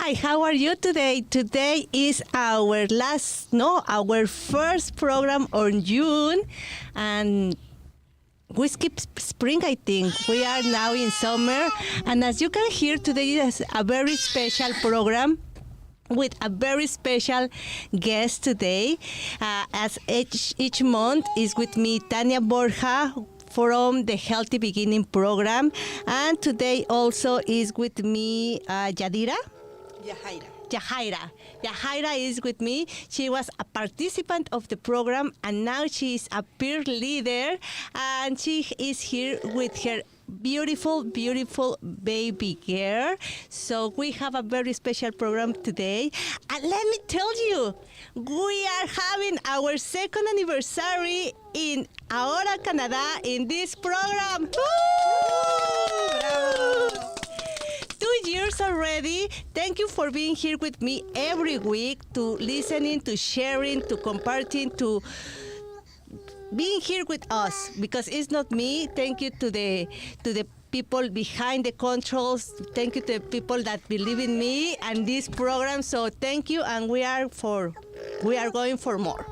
Hi, how are you today? Today is our first program on June, and we skip spring, I think. We are now in summer, and as you can hear, today is a very special program with a very special guest today. As each month is with me, Tania Borja from the Healthy Beginning program, and today also is with me, Yahaira. Yahaira is with me. She was a participant of the program, and now she is a peer leader, and she is here with her beautiful, beautiful baby girl. So we have a very special program today. And let me tell you, we are having our second anniversary in Ahora, Canada, in this program. Bravo. 2 years already. Thank you for being here with me every week, to listening, to sharing, to comparting, to being here with us, because it's not me. Thank you to the people behind the controls. Thank you to the people that believe in me and this program. So thank you, and we are going for more.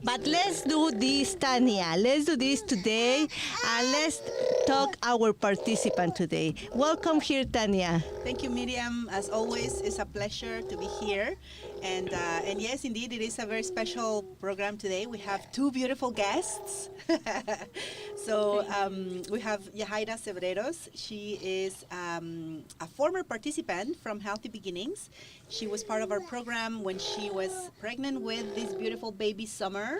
But let's do this, Tania. Let's do this today, and let's talk our participant today. Welcome here, Tania. Thank you, Miriam. As always, it's a pleasure to be here. And yes, indeed, it is a very special program today. We have two beautiful guests. So we have Yahaira Cebreros. She is a former participant from Healthy Beginnings. She was part of our program when she was pregnant with this beautiful baby Summer.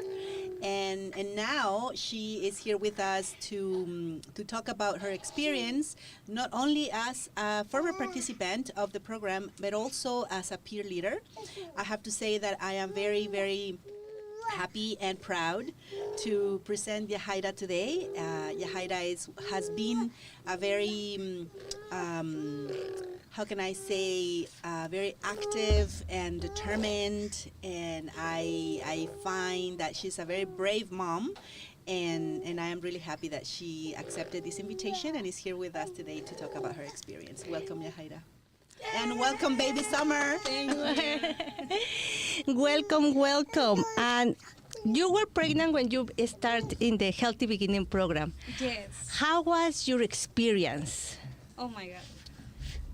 And now she is here with us to talk about her experience, not only as a former participant of the program, but also as a peer leader. I have to say that I am very, very happy and proud to present Yahaira today. Yahaira has been a very, how can I say, very active and determined, and I find that she's a very brave mom, and I am really happy that she accepted this invitation and is here with us today to talk about her experience. Welcome, Yahaira. And welcome, baby Summer. Welcome. And you were pregnant when you started in the Healthy Beginning program. Yes. How was your experience? Oh my God.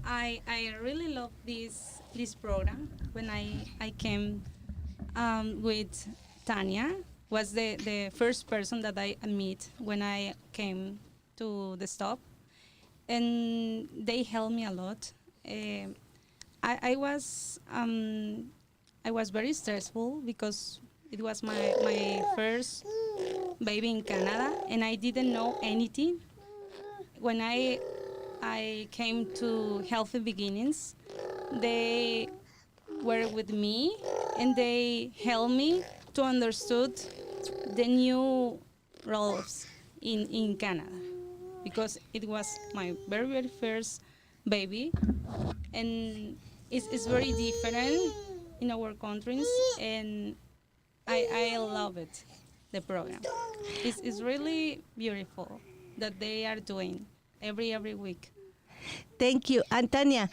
I really love this program. When I came with Tania, was the first person that I meet when I came to the stop, and they helped me a lot. I was very stressful because it was my first baby in Canada, and I didn't know anything. When I came to Healthy Beginnings, they were with me, and they helped me to understood the new roles in Canada, because it was my very, very first baby, and it's very different in our countries, and I love it, the program. It's really beautiful that they are doing every week. Thank you. And Tania,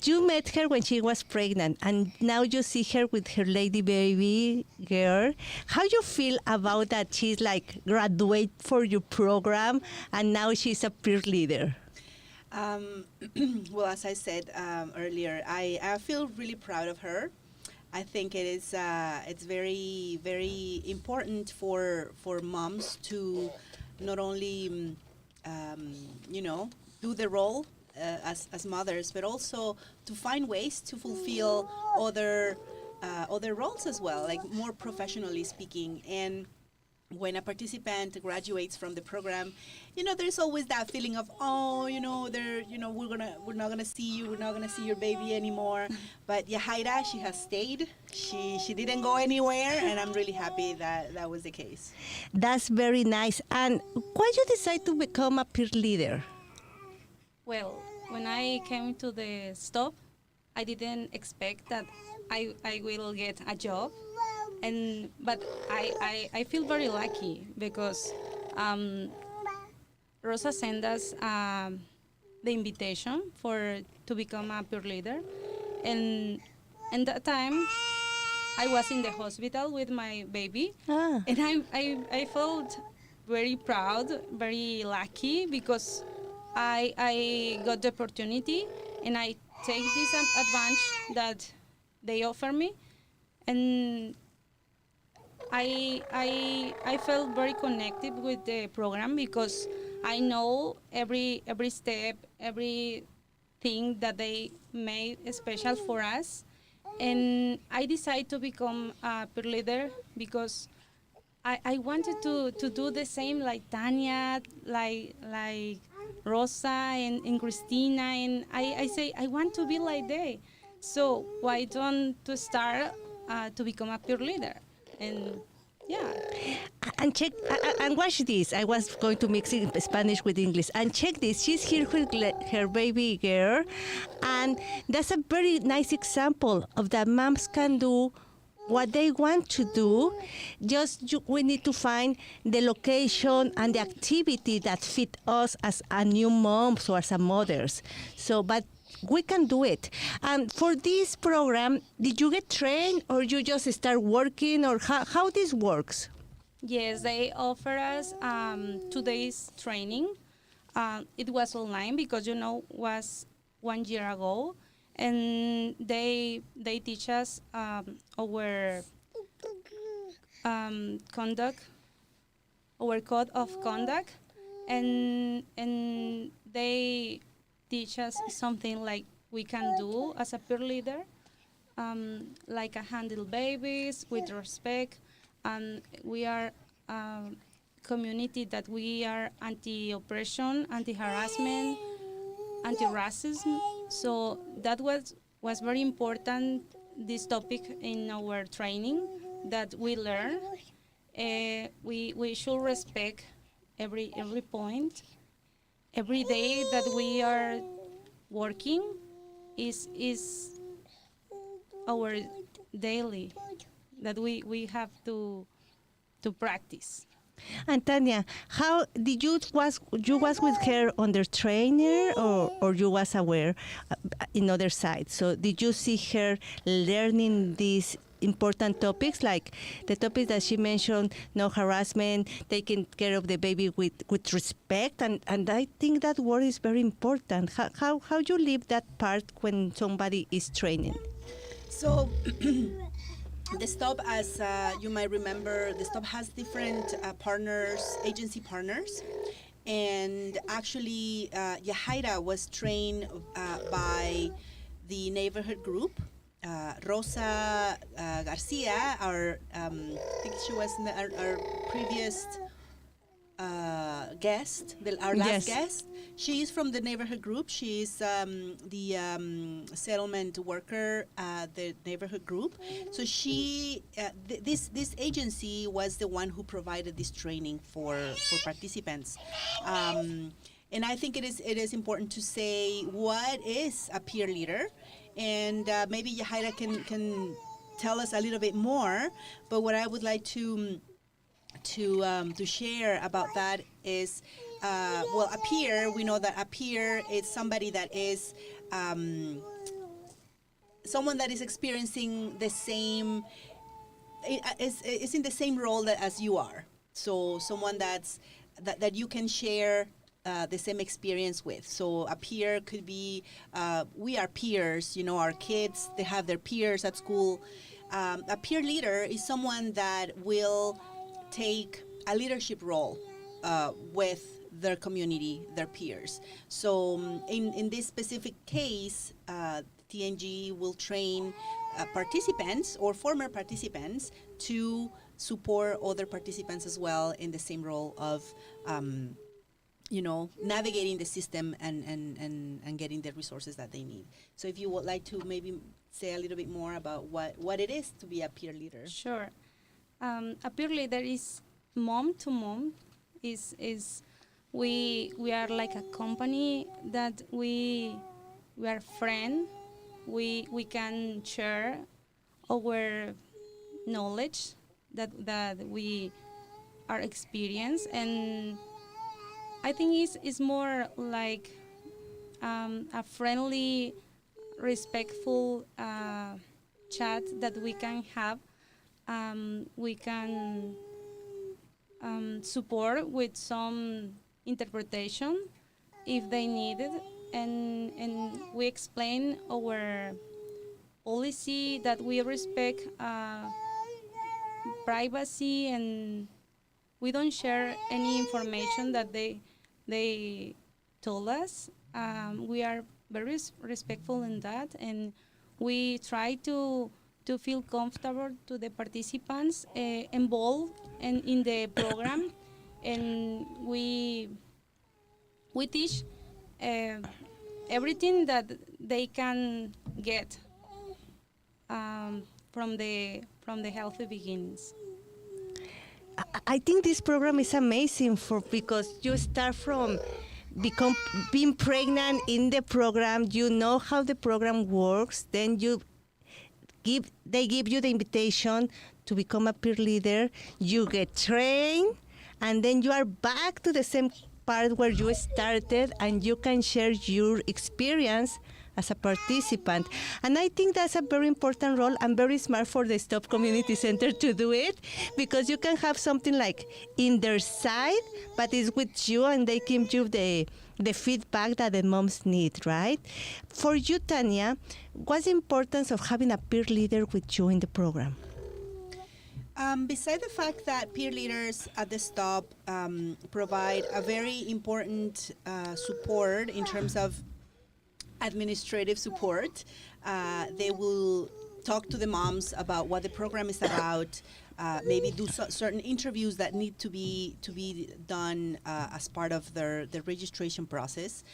you met her when she was pregnant, and now you see her with her lady baby girl. How you feel about that? She's like graduate for your program, and now she's a peer leader. Well, as I said earlier, I feel really proud of her. I think it's very, very important for moms to not only do the role as mothers, but also to find ways to fulfill other roles as well, like more professionally speaking. And when a participant graduates from the program, there's always that feeling of, we're not gonna see you, we're not gonna see your baby anymore. But Yahaira, she has stayed. She didn't go anywhere, and I'm really happy that was the case. That's very nice. And why you decide to become a peer leader? Well, when I came to the stop, I didn't expect that I will get a job, but I feel very lucky because Rosa sent us the invitation to become a peer leader, And that time I was in the hospital with my baby, Ah. and I felt very proud, very lucky because I got the opportunity, and I take this advantage that they offer me, and I felt very connected with the program because I know every step, every thing that they made special for us, and I decided to become a peer leader because I wanted to do the same like Tania, like Rosa and Christina, and I say I want to be like they. So why don't to start to become a peer leader? And yeah, And check and watch this. I was going to mix it Spanish with English. And check this. She's here with her baby girl, and that's a very nice example of that moms can do what they want to do. Just we need to find the location and the activity that fit us as a new moms or as a mothers. So, but we can do it. And for this program, did you get trained or you just start working or how this works? yes, they offer us 2 days training. It was online because was 1 year ago, and they teach us our conduct, our code of conduct, and they teach us something like we can do as a peer leader, like handle babies with respect, and we are community that we are anti-oppression, anti-harassment, anti-racism. So that was very important, this topic in our training that we learn. We should respect every point. Every day that we are working is our daily that we have to practice. And Tania, how did you was with her on the trainer or you was aware in other sides? So did you see her learning these important topics like the topics that she mentioned, no harassment, taking care of the baby with respect, and I think that word is very important. How you live that part when somebody is training? So the stop, as you might remember, the stop has different partners, agency partners. And actually, Yahaira was trained by the neighborhood group. Rosa Garcia, I think she was our previous guest, our last guest. She is from the neighborhood group. She is the settlement worker, the neighborhood group. So she, this agency was the one who provided this training for participants. And I think it is important to say what is a peer leader, and maybe Yahaira can tell us a little bit more. But what I would like to share about that is, well, a peer, we know that a peer is somebody that is someone that is experiencing the same, is in the same role as you are. So someone that you can share the same experience with. So a peer could be, we are peers, our kids, they have their peers at school. A peer leader is someone that will take a leadership role with their community, their peers. So in this specific case, TNG will train participants or former participants to support other participants as well in the same role of navigating the system and getting the resources that they need. So if you would like to maybe say a little bit more about what it is to be a peer leader. Sure. A peer leader is mom to mom. Is we are like a company that we are friend. We can share our knowledge that we are experienced, and I think it's more like a friendly respectful chat that we can have. We can support with some interpretation if they need it, and we explain our policy that we respect privacy, and we don't share any information that they told us. We are very respectful in that, and we try to feel comfortable to the participants involved in the program, and we teach everything that they can get from the healthy beginnings. I think this program is amazing because you start from being pregnant in the program. You know how the program works. Then they give you the invitation to become a peer leader. You get trained, and then you are back to the same part where you started, and you can share your experience as a participant. And I think that's a very important role and very smart for the Stop Community Center to do it, because you can have something like in their side, but it's with you, and they give you the feedback that the moms need, right? For you, Tania, what's the importance of having a peer leader with you in the program? Beside the fact that peer leaders at the Stop provide a very important support in terms of administrative support, they will talk to the moms about what the program is about, maybe do certain interviews that need to be done as part of the registration process.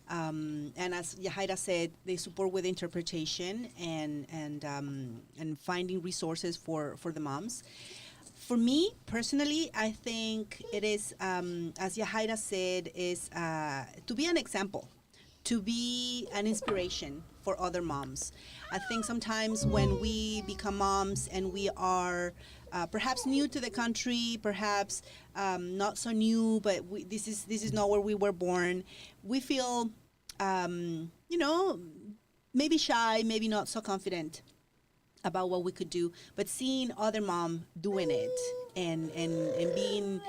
And as Yahaira said, they support with interpretation and finding resources for the moms. For me personally, I think it is, as Yahaira said, is to be an example, to be an inspiration for other moms. I think sometimes when we become moms and we are perhaps new to the country, perhaps not so new, but this is not where we were born, we feel, maybe shy, maybe not so confident about what we could do. But seeing other mom doing it and being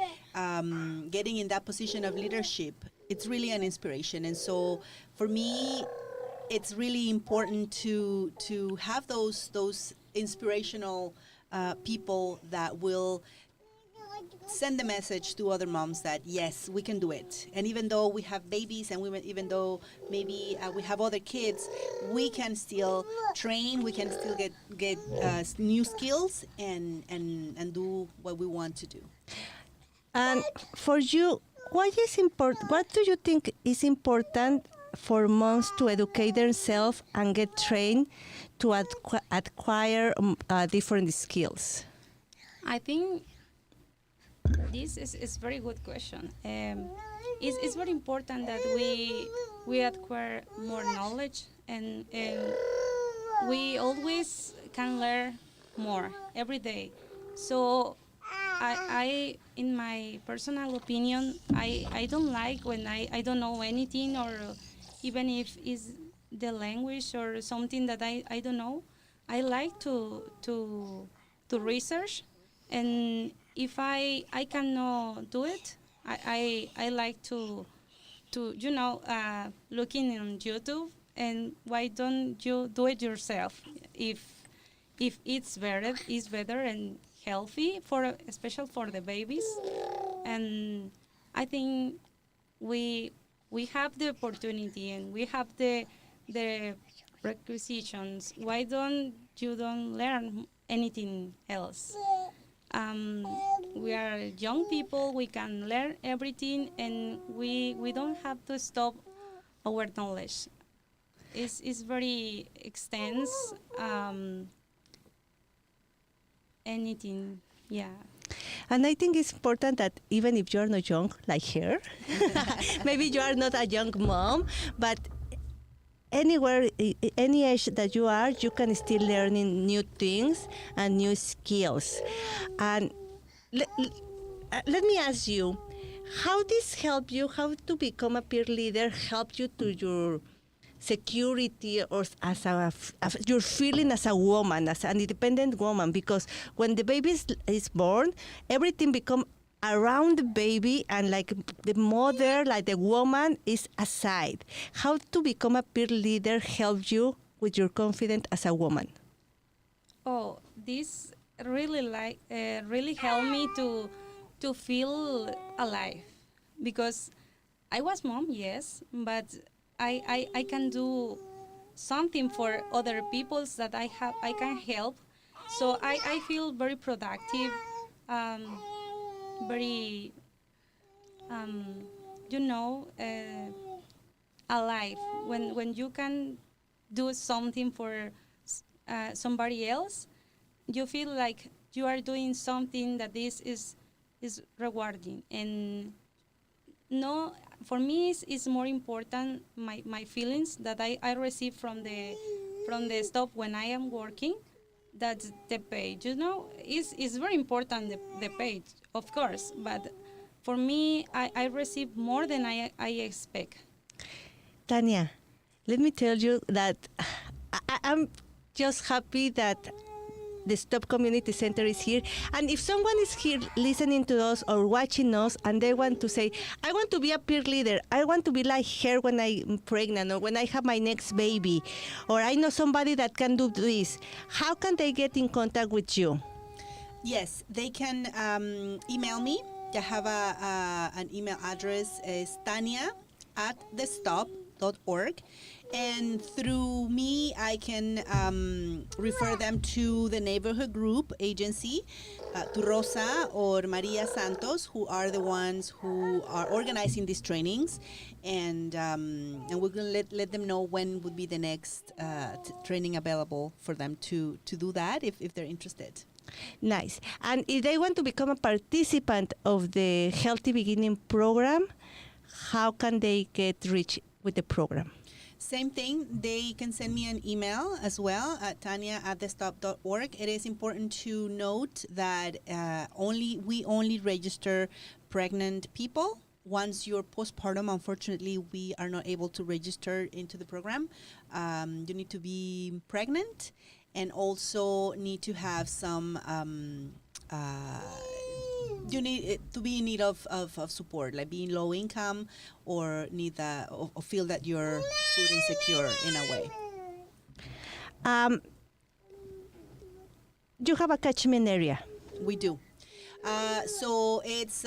getting in that position of leadership, it's really an inspiration. And so for me, it's really important to have those inspirational people that will send the message to other moms that yes, we can do it. And even though we have babies, and even though maybe we have other kids, we can still train, we can still get new skills and do what we want to do. And for you, what do you think is important for moms to educate themselves and get trained to acquire different skills? I think this is very good question. It's very important that we acquire more knowledge, and we always can learn more every day. So I in my personal opinion, I don't like when I don't know anything, or even if it's the language or something that I don't know. I like to research, and if I cannot do it, I like to looking on YouTube, and why don't you do it yourself if it's better and healthy especially for the babies. And I think we have the opportunity, and we have the requisitions. Why don't learn anything else? We are young people, we can learn everything, and we don't have to stop our knowledge. It's very extensive, anything, yeah. And I think it's important that even if you're not young, like her, maybe you are not a young mom, but anywhere, any age that you are, you can still learning new things and new skills. And let me ask you, how this help you, how to become a peer leader help you to your security or as you're feeling as a woman, as an independent woman, because when the baby is born, everything becomes around the baby, and like the mother, like the woman, is aside. How to become a peer leader helps you with your confidence as a woman? Oh, this really helped me to feel alive, because I was mom, yes, but I can do something for other peoples that I can help. So I feel very productive, very you know, alive when you can do something for somebody else. You feel like you are doing something that is rewarding. And no, for me it's more important my feelings that I receive from the stuff when I am working. That's the pay, you know. Is very important, the pay, of course, but for me I receive more than I expect. Tania, let me tell you that I'm just happy that the Stop Community Center is here. And if someone is here listening to us or watching us and they want to say, I want to be a peer leader, I want to be like her when I'm pregnant or when I have my next baby, or I know somebody that can do this, how can they get in contact with you? Yes, they can email me. I have an email address, is tania@thestop.org. And through me, I can refer them to the neighborhood group agency, to Rosa or Maria Santos, who are the ones who are organizing these trainings. And we're going to let them know when would be the next training available for them to do that if they're interested. Nice. And if they want to become a participant of the Healthy Beginning program, how can they get reached with the program? Same thing, they can send me an email as well at tania@thestop.org. It is important to note that we only register pregnant people. Once you're postpartum, unfortunately, we are not able to register into the program. You need to be pregnant and also need to have some you need to be in need of support, like being low income or need or feel that you're food insecure in a way. You have a catchment area. We do. So it's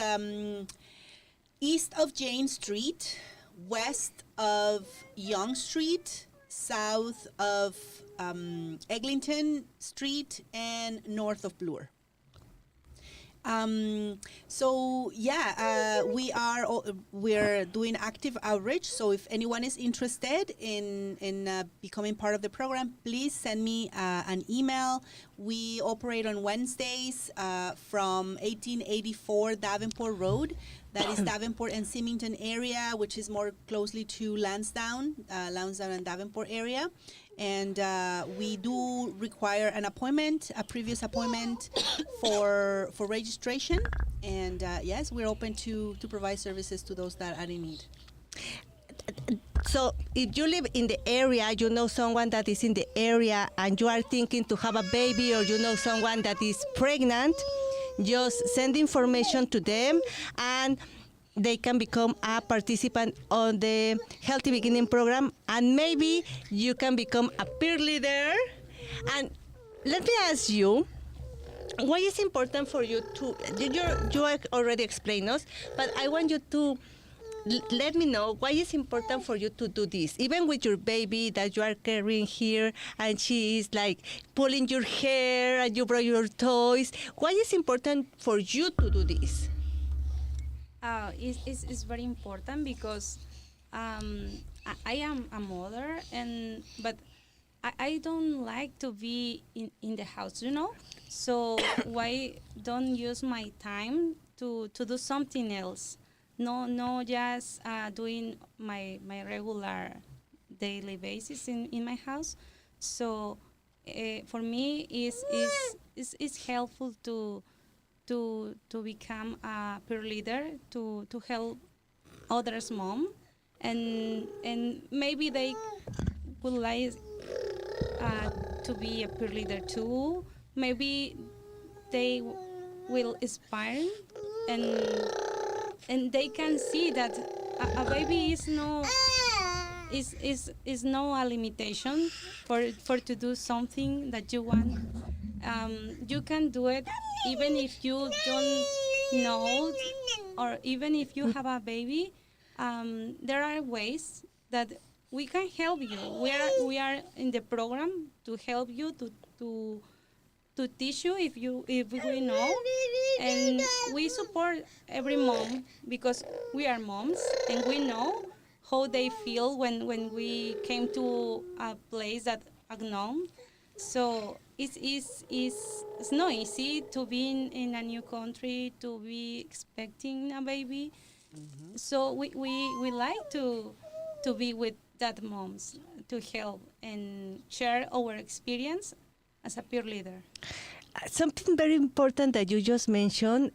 east of Jane Street, west of Young Street, south of Eglinton Street, and north of Bloor. We're doing active outreach. So if anyone is interested in becoming part of the program, please send me an email. We operate on Wednesdays from 1884 Davenport Road. That is Davenport and Symington area, which is more closely to Lansdowne and Davenport area. And we do require an appointment, a previous appointment for registration. And yes, we're open to provide services to those that are in need. So if you live in the area, you know someone that is in the area and you are thinking to have a baby, or you know someone that is pregnant, just send information to them and they can become a participant on the Healthy Beginning program, and maybe you can become a peer leader. And let me ask you, why is important for you to, you already explained us, but I want you to let me know why it's important for you to do this, even with your baby that you are carrying here and she is like pulling your hair and you brought your toys. Why is important for you to do this? It's very important because I am a mother, but I don't like to be in the house, you know. So why don't use my time to do something else? No, just doing my regular daily basis in my house. So for me, it's helpful to become a peer leader, to help others' mom, and maybe they would like to be a peer leader too. Maybe they will inspire, and they can see that a baby is no a limitation for to do something that you want. You can do it even if you don't know, or even if you have a baby. There are ways that we can help you. We are in the program to help you to teach you if we know, and we support every mom because we are moms and we know how they feel when we came to a place that unknown. So it's not easy to be in a new country, to be expecting a baby. So we like to be with that moms to help and share our experience as a peer leader. Something very important that you just mentioned,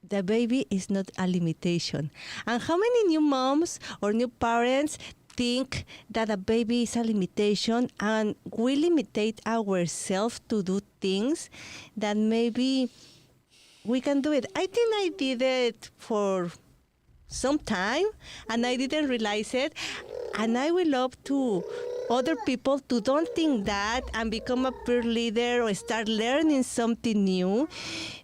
the baby is not a limitation. And how many new moms or new parents think that a baby is a limitation and we limitate ourselves to do things that maybe we can do it? I think I did it for some time and I didn't realize it, and I will love to other people to don't think that and become a peer leader or start learning something new,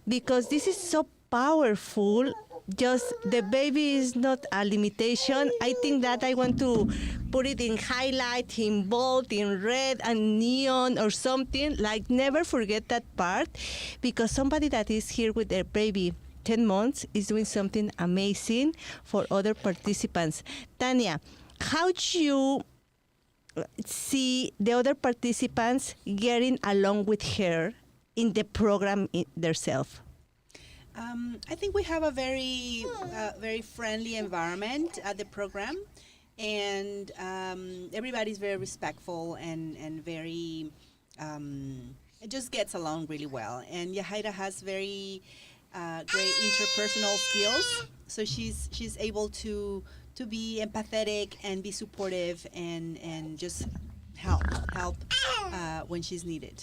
because this is so powerful. Just the baby is not a limitation. I think that I want to put it in highlight, in bold, in red and neon or something, like never forget that part, because somebody that is here with their baby 10 months is doing something amazing for other participants. Tania, how do you see the other participants getting along with her in the program themselves? I think we have a very friendly environment at the program, and everybody's very respectful and very it just gets along really well. And Yahaira has very great interpersonal skills, so she's able to be empathetic and be supportive and just help when she's needed.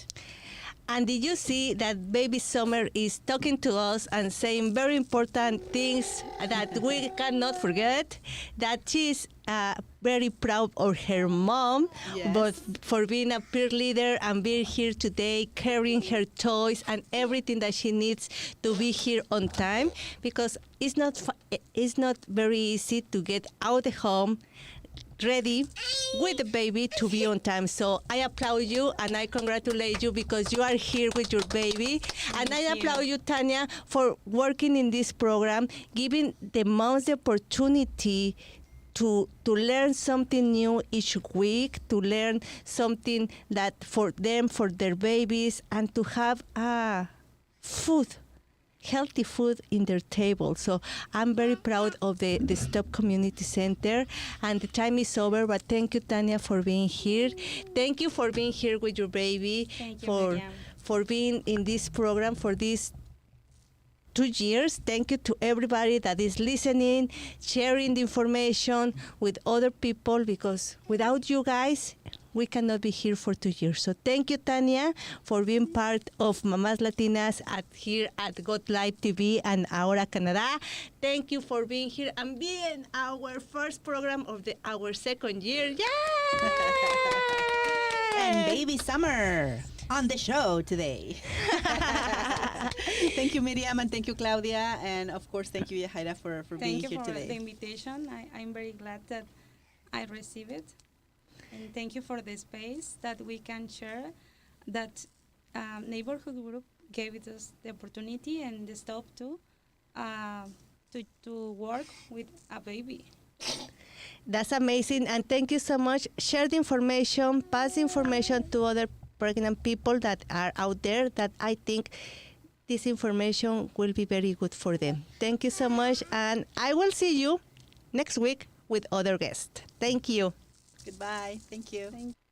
And did you see that baby Summer is talking to us and saying very important things that we cannot forget? That she's very proud of her mom, Yes. but for being a peer leader and being here today, carrying her toys and everything that she needs to be here on time, because it's not very easy to get out the home ready with the baby to be on time. So I applaud you and I congratulate you because you are here with your baby. And I applaud you, Tania, for working in this program, giving the moms the opportunity to learn something new each week, to learn something that for them, for their babies, and to have healthy food in their table. So I'm very proud of the Stop Community Center, and the time is over, but thank you, Tania, for being here. Thank you for being here with your baby. Thank you, for being in this program for these 2 years. Thank you to everybody that is listening, sharing the information with other people, because without you guys, we cannot be here for 2 years. So thank you, Tania, for being part of Mamás Latinas here at GOLIVE TV and Ahora Canada. Thank you for being here and being our first program of our second year. Yay! And baby Summer on the show today. Thank you, Miriam, and thank you, Claudia, and of course, thank you, Yahaira, for being here today. Thank you for the invitation. I'm very glad that I received it. And thank you for the space that we can share, that neighborhood group gave us the opportunity and the stop to work with a baby. That's amazing, and thank you so much. Share the information, pass the information to other pregnant people that are out there, that I think this information will be very good for them. Thank you so much, and I will see you next week with other guests. Thank you. Goodbye. Thank you. Thank you.